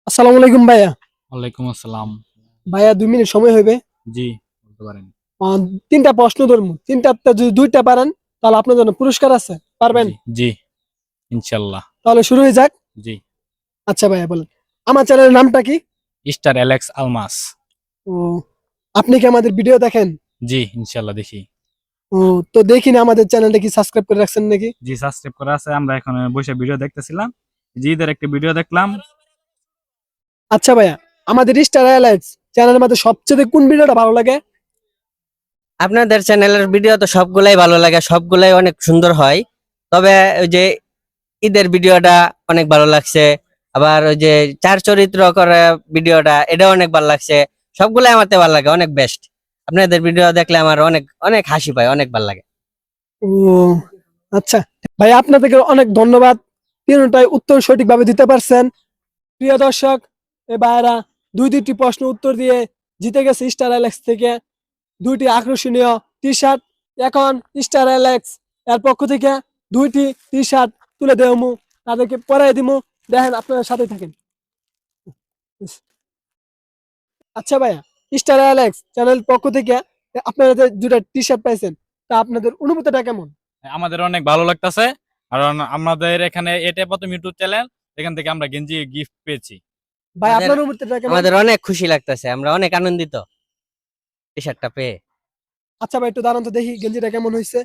আসসালামু আলাইকুম ভাইয়া। ওয়ালাইকুম আসসালাম। ভাইয়া 2 মিনিট সময় হইবে। জি, বলতে পারেন। আহ, তিনটা প্রশ্ন ধরবো, তিনটাতে যদি দুইটা পারেন তাহলে আপনার জন্য পুরস্কার আছে, পারবেন? জি, জি, ইনশাল্লাহ। তাহলে শুরু হয়ে যাক। জি। আচ্ছা ভাইয়া বলেন, আমার চ্যানেলের নামটা কি? Star Alex Almas. ও, আপনি কি আমাদের ভিডিও দেখেন? জি, ইনশাল্লাহ দেখি। ও, তো দেখিনি আমাদের চ্যানেলটা কি সাবস্ক্রাইব করে রাখছেন নাকি? জি, সাবস্ক্রাইব করা আছে। আমরা এখন বসে ভিডিও দেখতেছিলাম। জি, ঈদের একটা ভিডিও দেখলাম। আচ্ছা ভাইয়া, আমাদের স্টার এলাইটস চ্যানেলের মধ্যে সবচেয়ে কোন ভিডিওটা ভালো লাগে? আপনাদের চ্যানেলের ভিডিও তো সবগুলাই ভালো লাগে, সবগুলাই অনেক সুন্দর হয়। তবে ওই যে ঈদের ভিডিওটা অনেক ভালো লাগছে। আবার ওই যে চার চরিত্র করে ভিডিওটা, এটা অনেক ভালো লাগছে। সবগুলাই আমার ভালো লাগে, অনেক বেস্ট। আপনাদের ভিডিও দেখলে আমার অনেক অনেক হাসি পায়, অনেক ভালো লাগে। ও আচ্ছা ভাইয়া, আপনাদেরকে অনেক ধন্যবাদ, তিনটাই উত্তর সঠিকভাবে দিতে পারছেন। প্রিয় দর্শক, এ ভাইয়েরা দুইটি প্রশ্ন উত্তর দিয়ে জিতে গেছে স্টার এলেক্স থেকে দুইটি আকর্ষণীয় টি শার্ট। এখন স্টার এলেক্স এর পক্ষ থেকে দুইটি টি শার্ট তুলে দেবো, তাদেরকে পরাই দিব। দেখেন, আপনার সাথে থাকেন। আচ্ছা ভাইয়া, স্টার এলেক্স চ্যানেল পক্ষ থেকে আপনারা যে দুটা টি শার্ট পাইছেন, তা আপনাদের অনুভূতিটা কেমন? আমাদের অনেক ভালো লাগতেছে। কারণ আমাদের এখানে এটা প্রথম ইউটিউব চ্যানেল, এখান থেকে আমরা গেঞ্জি গিফট পেয়েছি। ভাই, আমাদের আপনার অনুভূতিটা কেমন? আমাদের অনেক খুশি লাগতেছে, আমরা অনেক আনন্দিত টি শার্টটা পেয়ে। আচ্ছা ভাই, একটু দাঁড়ান তো দেখি গেঞ্জিটা কেমন হয়েছে।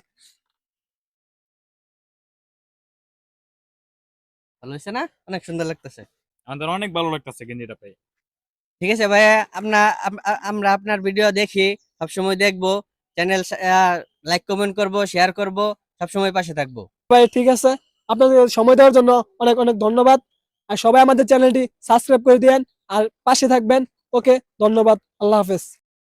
ভালো হয়েছে না? অনেক সুন্দর লাগতেছে। আমাদের অনেক ভালো লাগতেছে গেঞ্জিটা পেয়ে। ঠিক আছে ভাইয়া, আমরা আপনার ভিডিও দেখি, সবসময় দেখবো। চ্যানেল লাইক কমেন্ট করব, শেয়ার করব, সবসময় পাশে থাকবো। ভাই ঠিক আছে, আপনাদের সময় দেওয়ার জন্য অনেক অনেক ধন্যবাদ। আর সবাই আমাদের চ্যানেলটি সাবস্ক্রাইব করে দিয়েন আর পাশে থাকবেন। ওকে, ধন্যবাদ, আল্লাহ হাফেজ।